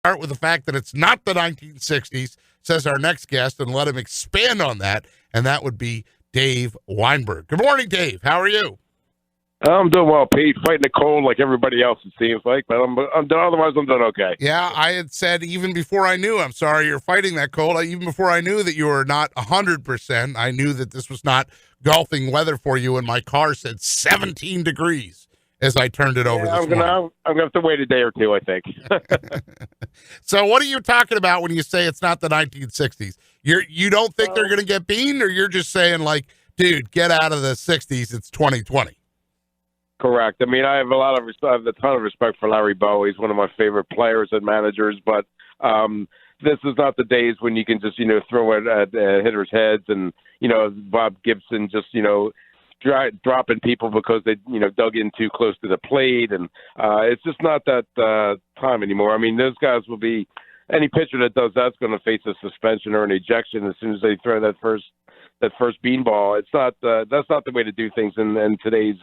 start with the fact that it's not the 1960s, says our next guest, and let him expand on that, and that would be Dave Weinberg. Good morning, Dave. How are you? I'm doing well, Pete. Fighting the cold like everybody else, it seems like, but otherwise I'm doing okay. Yeah, I had said even before I knew, I'm sorry you're fighting that cold, even before I knew that you were not 100%, I knew that this was not golfing weather for you, and my car said 17 degrees as I turned it over this morning. I'm gonna have to wait a day or two, I think. So what are you talking about when you say it's not the 1960s? You don't think they're going to get beaten, or you're just saying, like, dude, get out of the 60s, it's 2020? Correct. I mean, I have a ton of respect for Larry Bowe. He's one of my favorite players and managers, but this is not the days when you can just, throw it at hitters' heads and, Bob Gibson just, dropping people because they, dug in too close to the plate. And it's just not that time anymore. I mean, those guys will be – any pitcher that does that's going to face a suspension or an ejection as soon as they throw that first beanball. It's not that's not the way to do things in today's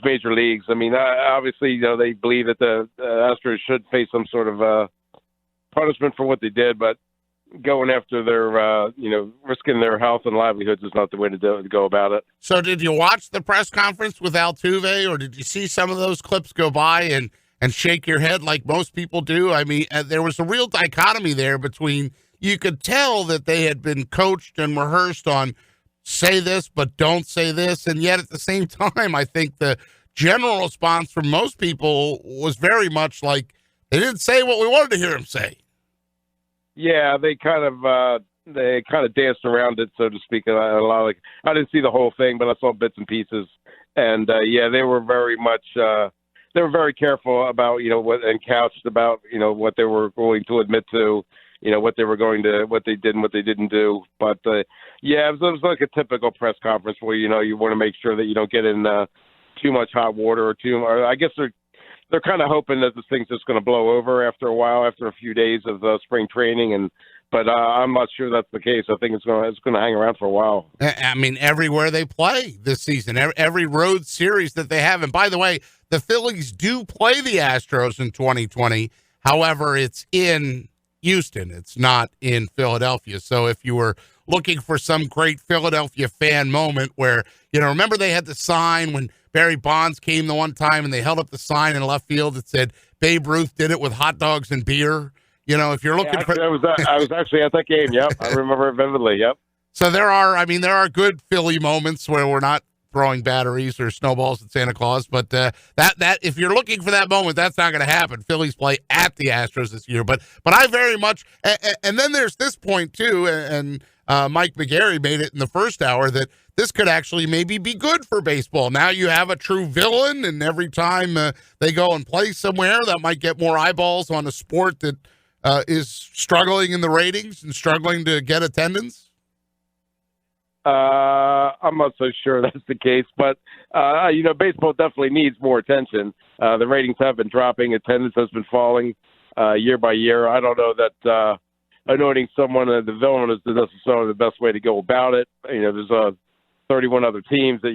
major leagues. I mean, obviously, they believe that the Astros should face some sort of punishment for what they did, but going after their, risking their health and livelihoods is not the way to go about it. So did you watch the press conference with Altuve, or did you see some of those clips go by and shake your head like most people do? I mean, there was a real dichotomy there between, you could tell that they had been coached and rehearsed on say this, but don't say this. And yet at the same time, I think the general response from most people was very much like, they didn't say what we wanted to hear them say. Yeah, they kind of danced around it, so to speak. A lot like, I didn't see the whole thing, but I saw bits and pieces. And they were very much, they were very careful about, and couched about, what they were going to admit to, what they did and what they didn't do. But it was like a typical press conference where, you want to make sure that you don't get in too much hot water or I guess they're kind of hoping that this thing's just going to blow over after a while, after a few days of spring training. But I'm not sure that's the case. I think it's going to hang around for a while. I mean, everywhere they play this season, every road series that they have. And by the way, the Phillies do play the Astros in 2020. However, it's in Houston. It's not in Philadelphia. So if you were looking for some great Philadelphia fan moment where, remember they had the sign when Barry Bonds came the one time and they held up the sign in left field that said Babe Ruth did it with hot dogs and beer. If you're looking for, I was actually at that game. Yep, I remember it vividly. Yep. So there are good Philly moments where we're not throwing batteries or snowballs at Santa Claus, but that if you're looking for that moment, that's not going to happen. Phillies play at the Astros this year, but I very much, and then there's this point too, and Mike McGarry made it in the first hour that this could actually maybe be good for baseball. Now you have a true villain, and every time they go and play somewhere, that might get more eyeballs on a sport that is struggling in the ratings and struggling to get attendance. I'm not so sure that's the case, but baseball definitely needs more attention. The ratings have been dropping, attendance has been falling year by year. I don't know that anointing someone the villain is necessarily the best way to go about it. There's 31 other teams that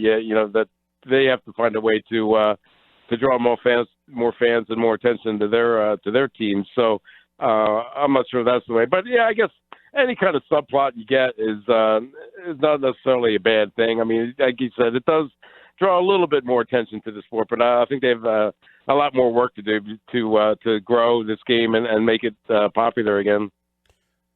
that they have to find a way to draw more fans and more attention to their teams. So I'm not sure that's the way, but I guess any kind of subplot you get is not necessarily a bad thing. I mean, like you said, it does draw a little bit more attention to the sport, but I think they have a lot more work to do to grow this game and make it popular again.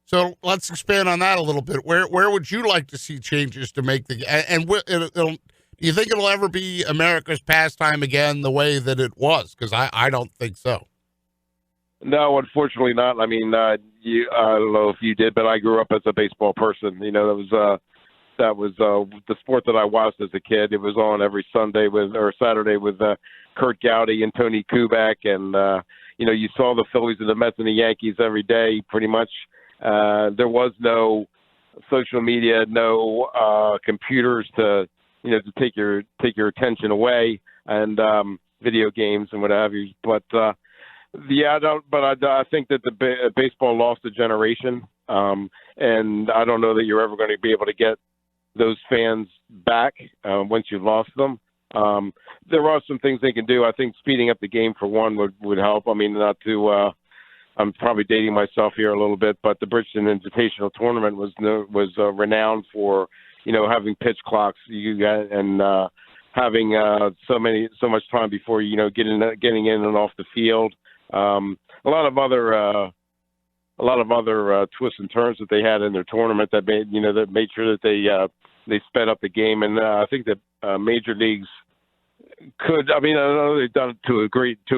So let's expand on that a little bit. Where would you like to see changes to make the do you think it'll ever be America's pastime again the way that it was? Because I don't think so. No, unfortunately not. I mean, I don't know if you did, but I grew up as a baseball person. That was the sport that I watched as a kid. It was on every Saturday with Kurt Gowdy and Tony Kubek, and you saw the Phillies and the Mets and the Yankees every day, pretty much. There was no social media, no computers to take your attention away, and video games and what have you. But I think that the baseball lost a generation, and I don't know that you're ever going to be able to get those fans back once you've lost them. There are some things they can do. I think speeding up the game for one would help. I mean, not to I'm probably dating myself here a little bit, but the Bridgeton Invitational Tournament was renowned for, having pitch clocks and having so much time before getting in and off the field. A lot of other twists and turns that they had in their tournament that made sure that they sped up the game, and I think that major leagues could. I know they've done it to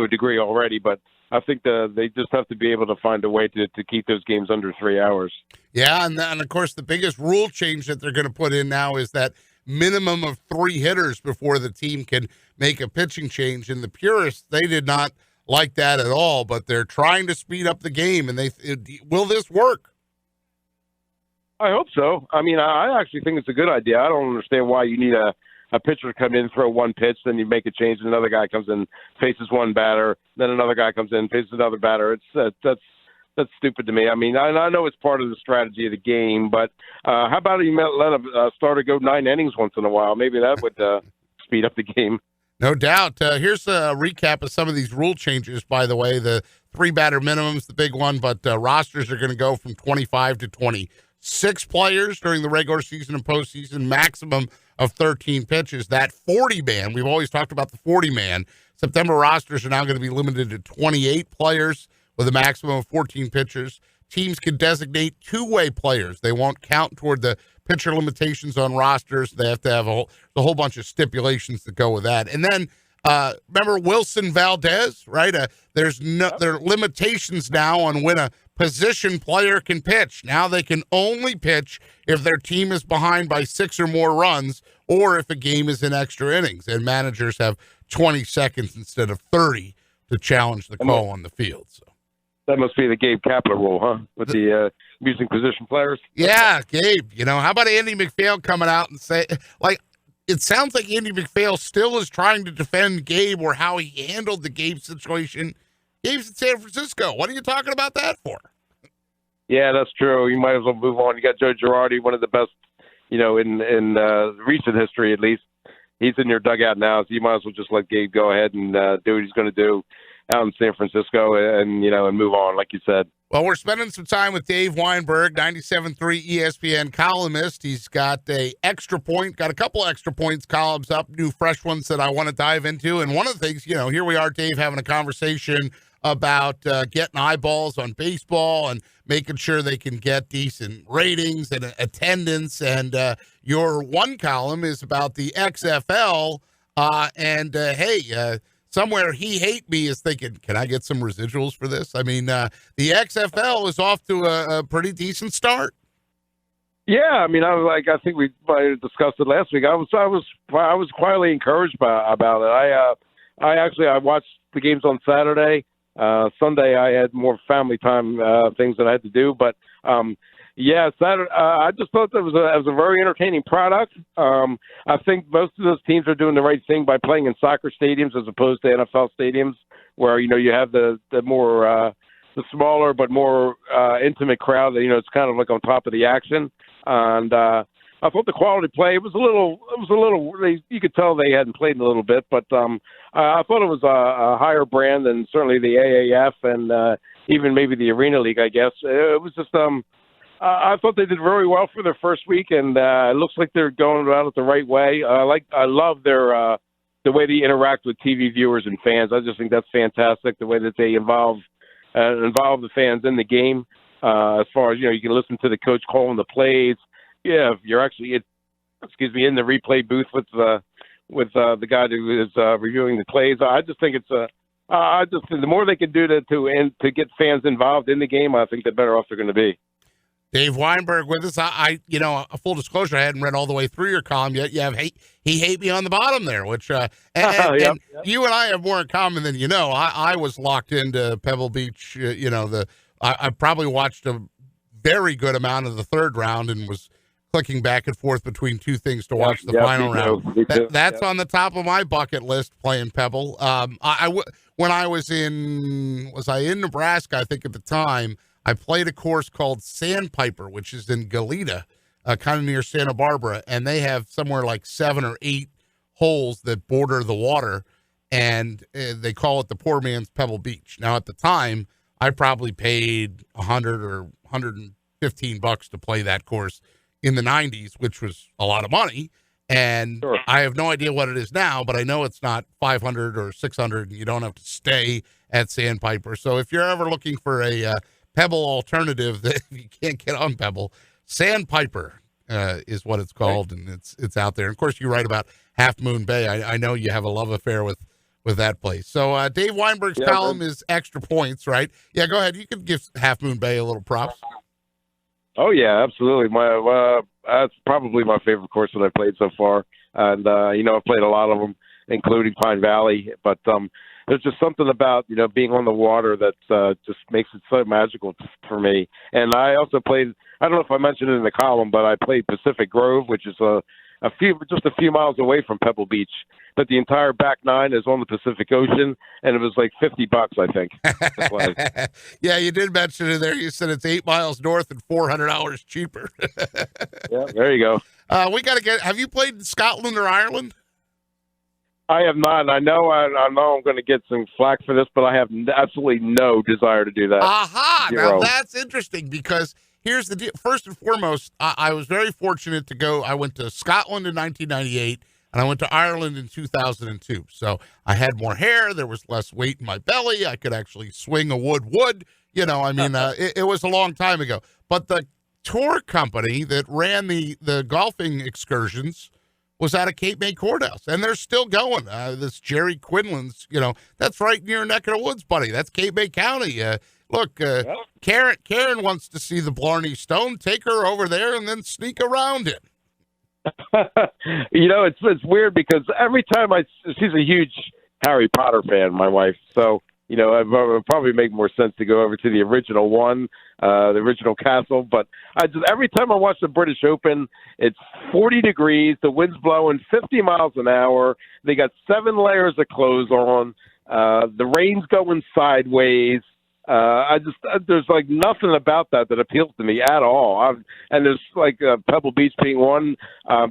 a degree already, but I think they just have to be able to find a way to keep those games under 3 hours. Yeah, and of course the biggest rule change that they're going to put in now is that minimum of 3 hitters before the team can make a pitching change. And the purists, they did not like that at all, but they're trying to speed up the game. And will this work? I hope so. I actually think it's a good idea. I don't understand why you need a pitcher to come in, throw one pitch, then you make a change, and another guy comes in, faces one batter, then another guy comes in, faces another batter. That's stupid to me. I know it's part of the strategy of the game, but how about you let a starter go 9 innings once in a while? Maybe that would speed up the game. No doubt. Here's a recap of some of these rule changes, by the way. The 3-batter minimum's the big one, but rosters are going to go from 25 to 26 players during the regular season and postseason, maximum of 13 pitches. That 40-man, we've always talked about the 40-man. September rosters are now going to be limited to 28 players with a maximum of 14 pitchers. Teams can designate 2-way players. They won't count toward the pitcher limitations on rosters. They have to have a whole bunch of stipulations that go with that. And then remember Wilson Valdez, right? There are limitations now on when a position player can pitch. Now they can only pitch if their team is behind by 6 or more runs, or if a game is in extra innings. And managers have 20 seconds instead of 30 to challenge the call on the field. So that must be the Gabe Kapler rule, huh? With the using position players. Yeah, Gabe. How about Andy McPhail coming out and say, it sounds like Andy McPhail still is trying to defend Gabe or how he handled the Gabe situation. Gabe's in San Francisco. What are you talking about that for? Yeah, that's true. You might as well move on. You got Joe Girardi, one of the best, in recent history at least. He's in your dugout now, so you might as well just let Gabe go ahead and do what he's going to do out in San Francisco and move on, like you said. Well, we're spending some time with Dave Weinberg, 97.3 ESPN columnist. He's got got a couple extra points columns up, new fresh ones that I want to dive into. And one of the things, here we are, Dave, having a conversation about getting eyeballs on baseball and making sure they can get decent ratings and attendance. And your one column is about the XFL. Somewhere He Hate Me is thinking, can I get some residuals for this? The XFL is off to a pretty decent start. Yeah, I think we might have discussed it last week. I was quietly encouraged about it. I watched the games on Saturday. Sunday I had more family time things that I had to do, but Saturday I just thought that was a very entertaining product. I think most of those teams are doing the right thing by playing in soccer stadiums as opposed to NFL stadiums, where you have the more the smaller but more intimate crowd. It's kind of like on top of the action, and I thought the quality play was a little. You could tell they hadn't played in a little bit, but I thought it was a higher brand than certainly the AAF and even maybe the Arena League. I guess it was just. I thought they did very well for their first week, and it looks like they're going about it the right way. I love their the way they interact with TV viewers and fans. I just think that's fantastic. The way that they involve the fans in the game. As far as you can listen to the coach calling the plays. Yeah, if you're actually in the replay booth with the guy who is reviewing the plays. I just think it's the more they can do to get fans involved in the game, I think the better off they're going to be. Dave Weinberg with us. A full disclosure, I hadn't read all the way through your column yet. You have He Hate Me on the bottom there, which and you and I have more in common than you know. I was locked into Pebble Beach. I probably watched a very good amount of the third round and was clicking back and forth between two things to watch the final round. That's on the top of my bucket list, playing Pebble. When I was in Nebraska, I think at the time, I played a course called Sandpiper, which is in Goleta, kind of near Santa Barbara, and they have somewhere like 7 or 8 holes that border the water, and they call it the poor man's Pebble Beach. Now, at the time, I probably paid $100 or $115 to play that course in the 90s, which was a lot of money. And Sure. I have no idea what it is now, but I know it's not 500 or 600, and you don't have to stay at Sandpiper. So if you're ever looking for a Pebble alternative that you can't get on Pebble, Sandpiper is what it's called, and it's out there. And of course, you write about Half Moon Bay. I know you have a love affair with that place. So Dave Weinberg's column is Extra Points, right? Yeah, go ahead. You could give Half Moon Bay a little props. Oh yeah, absolutely. That's probably my favorite course that I played so far, and I've played a lot of them, including Pine Valley. But there's just something about being on the water that just makes it so magical for me. And I also played. I don't know if I mentioned it in the column, but I played Pacific Grove, which is a few miles away from Pebble Beach. But the entire back nine is on the Pacific Ocean, and it was like $50, I think. Yeah, you did mention it there. You said it's 8 miles north and $400 cheaper. Yeah, there you go. We got to have you played in Scotland or Ireland? I have not. I know I'm going to get some flack for this, but I have absolutely no desire to do that. Aha! Zero. Now that's interesting because here's the deal. First and foremost, I was very fortunate to go. I went to Scotland in 1998, and I went to Ireland in 2002. So I had more hair. There was less weight in my belly. I could actually swing a wood. It was a long time ago. But the tour company that ran the golfing excursions was out of Cape May Courthouse, and they're still going. This Jerry Quinlan's, that's right in your neck of the woods, buddy. That's Cape May County. Look, Karen wants to see the Blarney Stone. Take her over there and then sneak around it. It's weird because every time she's a huge Harry Potter fan, my wife. So, it would probably make more sense to go over to the original one, the original castle. But every time I watch the British Open, it's 40 degrees, the wind's blowing 50 miles an hour. They got 7 layers of clothes on. The rain's going sideways. There's like nothing about that appeals to me at all. And there's like Pebble Beach being one.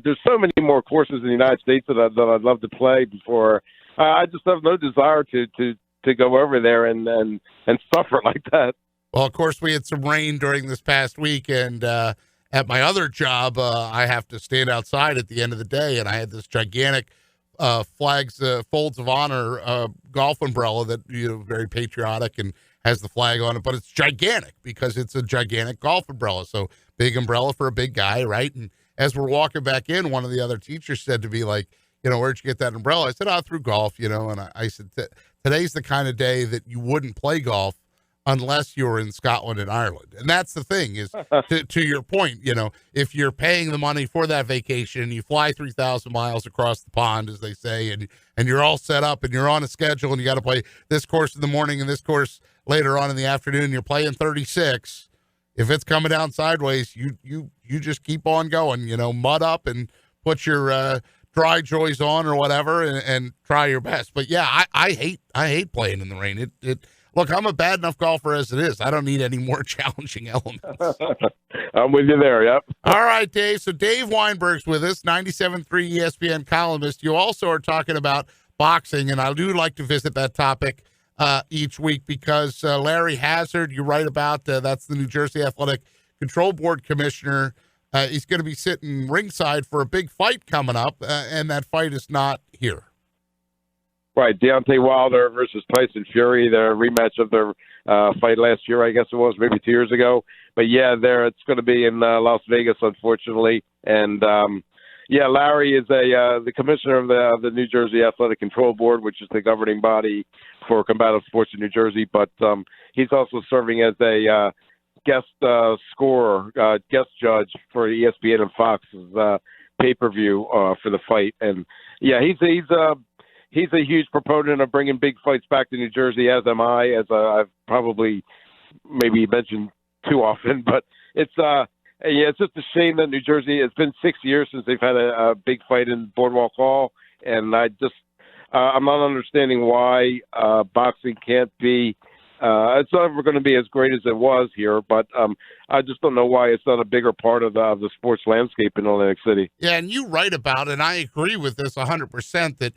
There's so many more courses in the United States that I'd love to play before. I just have no desire to go over there and suffer like that. Well, of course, we had some rain during this past week, and at my other job, I have to stand outside at the end of the day, and I had this gigantic Folds of Honor golf umbrella that very patriotic and has the flag on it, but it's gigantic because it's a gigantic golf umbrella. So big umbrella for a big guy, right? And as we're walking back in, one of the other teachers said to me, like, where'd you get that umbrella? I said, through golf, and I said, today's the kind of day that you wouldn't play golf unless you were in Scotland and Ireland. And that's the thing is, to your point, if you're paying the money for that vacation, you fly 3,000 miles across the pond, as they say, and you're all set up and you're on a schedule and you got to play this course in the morning and this course later on in the afternoon, you're playing 36. If it's coming down sideways, you just keep on going, mud up and put your dry joys on or whatever and try your best. But yeah, I hate playing in the rain. Look, I'm a bad enough golfer as it is. I don't need any more challenging elements. I'm with you there, yep. All right, Dave. So Dave Weinberg's with us, 97.3 ESPN columnist. You also are talking about boxing, and I do like to visit that topic each week because Larry Hazard, you write about, that's the New Jersey Athletic Control Board commissioner. He's going to be sitting ringside for a big fight coming up, and that fight is not here. Right, Deontay Wilder versus Tyson Fury, the rematch of their fight last year, I guess it was, maybe 2 years ago. But yeah, it's going to be in Las Vegas, unfortunately. And Larry is the commissioner of the New Jersey Athletic Control Board, which is the governing body for combative sports in New Jersey. But he's also serving as a guest judge for ESPN and Fox's pay-per-view for the fight. And yeah, he's a huge proponent of bringing big fights back to New Jersey, as am I, as I've probably maybe mentioned too often. But it's just a shame that New Jersey, it's been 6 years since they've had a big fight in Boardwalk Hall. And I'm not understanding why boxing can't be, it's never going to be as great as it was here, but I just don't know why it's not a bigger part of the sports landscape in Atlantic City. Yeah, and you write about, and I agree with this 100%, that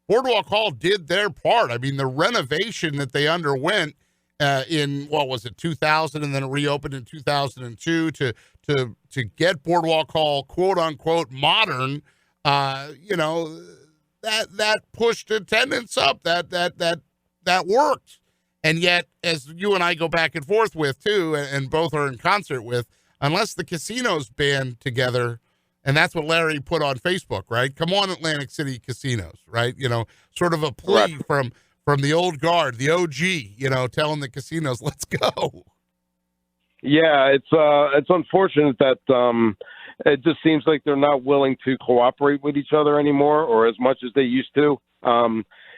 Boardwalk Hall did their part. I mean, the renovation that they underwent in, what was it, 2000, and then it reopened in 2002 to get Boardwalk Hall, quote unquote, modern. That pushed attendance up. That worked. And yet, as you and I go back and forth with too, and both are in concert with, unless the casinos band together, and that's what Larry put on Facebook, right? Come on, Atlantic City casinos, right? Sort of a plea from the old guard, the OG, telling the casinos, let's go. Yeah, it's unfortunate that it just seems like they're not willing to cooperate with each other anymore, or as much as they used to.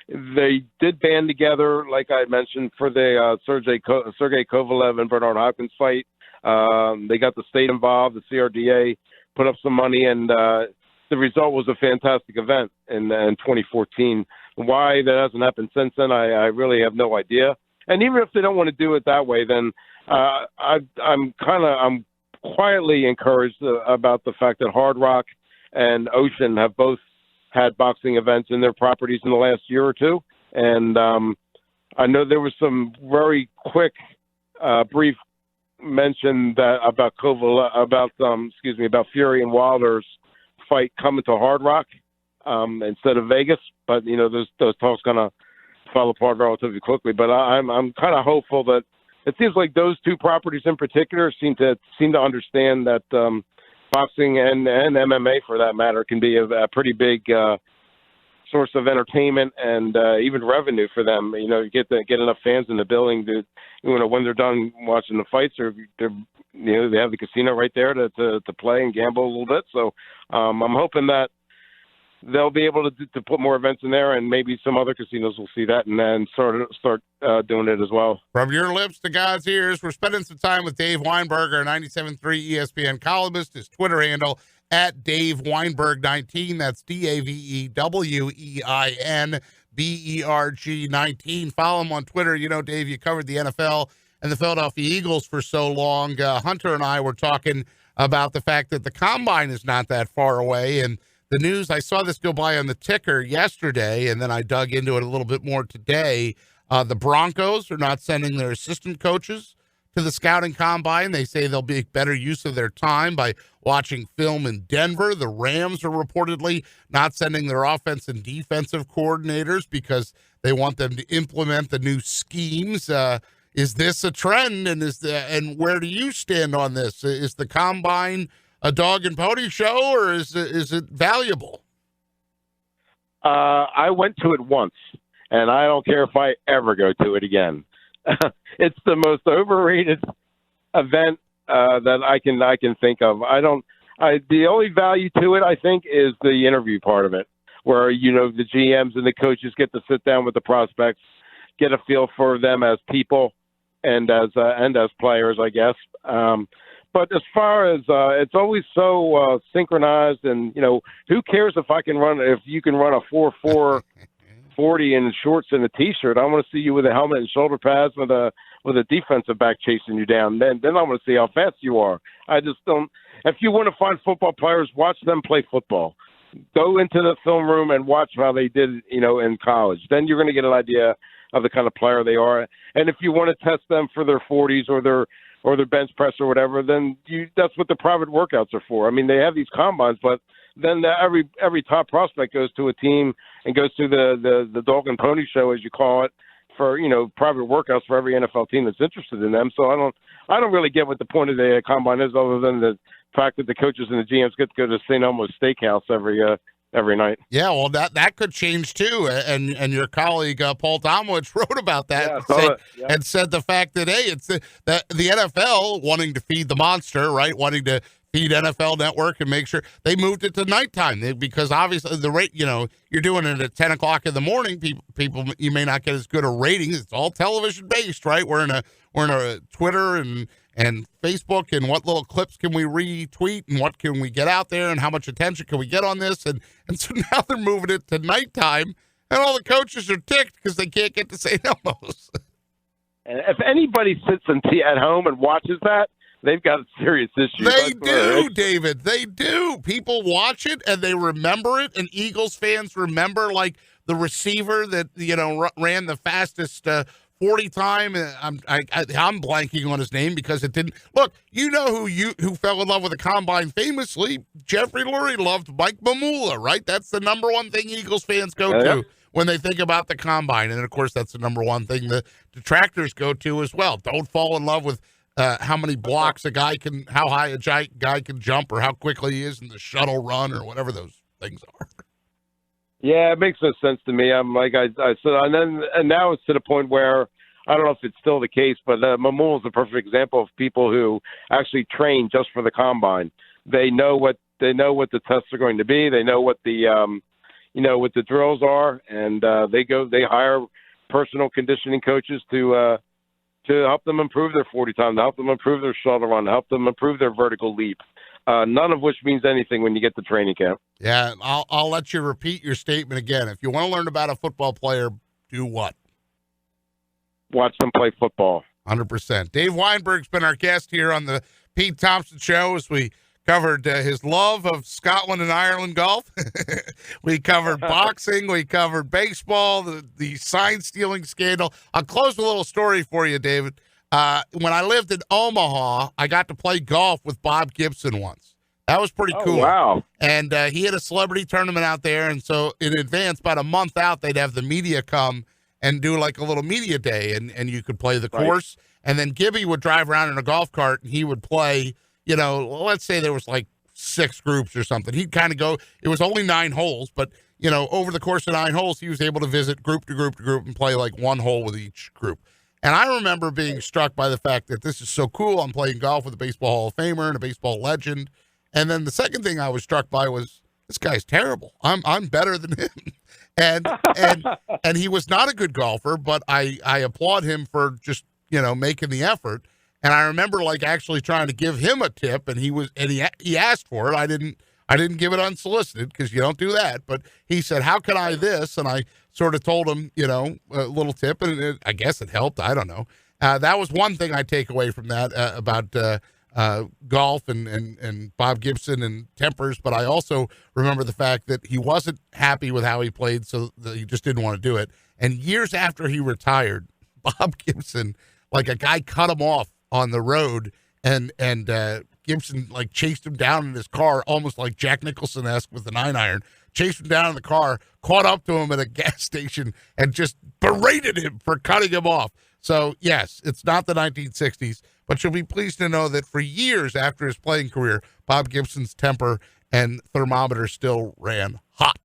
They did band together, like I mentioned, for the Sergey Kovalev and Bernard Hopkins fight. They got the state involved, the CRDA put up some money, and the result was a fantastic event in 2014. Why that hasn't happened since then, I really have no idea. And even if they don't want to do it that way, then I'm quietly encouraged about the fact that Hard Rock and Ocean have both had boxing events in their properties in the last year or two. And I know there was some very quick, brief mention that about Fury and Wilder's fight coming to Hard Rock instead of Vegas. But those talks kind of fell apart relatively quickly. But I'm kind of hopeful that it seems like those two properties in particular seem to understand that boxing and MMA, for that matter, can be a pretty big source of entertainment and even revenue for them. You get enough fans in the building to, when they're done watching the fights, or they have the casino right there to play and gamble a little bit. So I'm hoping that they'll be able to put more events in there, and maybe some other casinos will see that and then start doing it as well. From your lips to God's ears, we're spending some time with Dave Weinberg, our 97.3 ESPN columnist. His Twitter handle at Dave Weinberg 19. That's DaveWeinberg 19. Follow him on Twitter. Dave, you covered the NFL and the Philadelphia Eagles for so long. Hunter and I were talking about the fact that the combine is not that far away, and the news, I saw this go by on the ticker yesterday, and then I dug into it a little bit more today. The Broncos are not sending their assistant coaches to the scouting combine. They say they'll be better use of their time by watching film in Denver. The Rams are reportedly not sending their offense and defensive coordinators because they want them to implement the new schemes. Is this a trend, and where do you stand on this? Is the combine a dog and pony show, or is it valuable? I went to it once, and I don't care if I ever go to it again. It's the most overrated event that I can think of. The only value to it, I think, is the interview part of it, where the GMs and the coaches get to sit down with the prospects, get a feel for them as people and as players, I guess. But as far as it's always so synchronized, and who cares if you can run a 4.4 40 in shorts and a t-shirt? I want to see you with a helmet and shoulder pads with a defensive back chasing you down. Then I want to see how fast you are. I just don't. If you want to find football players, watch them play football. Go into the film room and watch how they did, in college. Then you're going to get an idea of the kind of player they are. And if you want to test them for their 40s or their bench press or whatever, then that's what the private workouts are for. I mean, they have these combines, but then every top prospect goes to a team and goes to the dog and pony show, as you call it, for private workouts for every NFL team that's interested in them. So I don't really get what the point of the combine is, other than the fact that the coaches and the GMs get to go to St. Elmo's Steakhouse every night. Yeah, well, that could change too. And your colleague Paul Tomowicz wrote about that, and said the fact that it's the NFL wanting to feed the monster, right? Wanting to feed NFL Network and make sure they moved it to nighttime, because obviously the rate, you're doing it at 10 o'clock in the morning. People, you may not get as good a ratings. It's all television based, right? We're in a Twitter and Facebook, and what little clips can we retweet, and what can we get out there, and how much attention can we get on this? And so now they're moving it to nighttime, and all the coaches are ticked because they can't get to St. Elmo's. And if anybody sits at home and watches that, they've got a serious issue. They do, David. They do. People watch it and they remember it, and Eagles fans remember, like, the receiver that ran the fastest 40 time. I'm blanking on his name because it didn't look. You know who fell in love with the combine famously? Jeffrey Lurie loved Mike Mamula, right? That's the number one thing Eagles fans go to when they think about the combine, and of course that's the number one thing the detractors go to as well. Don't fall in love with how many blocks how high a guy can jump, or how quickly he is in the shuttle run, or whatever those things are. Yeah, it makes no sense to me. I'm like I said, and now it's to the point where I don't know if it's still the case, but Mamula is a perfect example of people who actually train just for the combine. They know what the tests are going to be. They know what the what the drills are, and they hire personal conditioning coaches to help them improve their 40 time, to help them improve their shuttle run, to help them improve their vertical leap. None of which means anything when you get to training camp. Yeah, I'll let you repeat your statement again. If you want to learn about a football player, do what? Watch them play football. 100%. Dave Weinberg's been our guest here on the Pete Thompson Show as we covered his love of Scotland and Ireland golf. We covered boxing. We covered baseball, the sign-stealing scandal. I'll close with a little story for you, David. When I lived in Omaha, I got to play golf with Bob Gibson once. That was pretty cool. Wow. And he had a celebrity tournament out there, and so in advance, about a month out, they'd have the media come and do like a little media day, and you could play the course. And then Gibby would drive around in a golf cart, and he would play, let's say there was like 6 groups or something. He'd kind of go, it was only 9 holes, but, over the course of 9 holes, he was able to visit group to group to group and play like 1 hole with each group. And I remember being struck by the fact that this is so cool. I'm playing golf with a Baseball Hall of Famer and a baseball legend. And then the second thing I was struck by was, this guy's terrible. I'm better than him. And he was not a good golfer, but I applaud him for just, making the effort. And I remember like actually trying to give him a tip, and he asked for it. I didn't give it unsolicited because you don't do that. But he said, how can I this? And I sort of told him, a little tip, and I guess it helped. I don't know. That was one thing I take away from that about golf and Bob Gibson and tempers. But I also remember the fact that he wasn't happy with how he played, so that he just didn't want to do it. And years after he retired, Bob Gibson, like a guy cut him off on the road, and Gibson like chased him down in his car, almost like Jack Nicholson-esque with the 9-iron. Chased him down in the car, caught up to him at a gas station, and just berated him for cutting him off. So, yes, it's not the 1960s, but you'll be pleased to know that for years after his playing career, Bob Gibson's temper and thermometer still ran hot.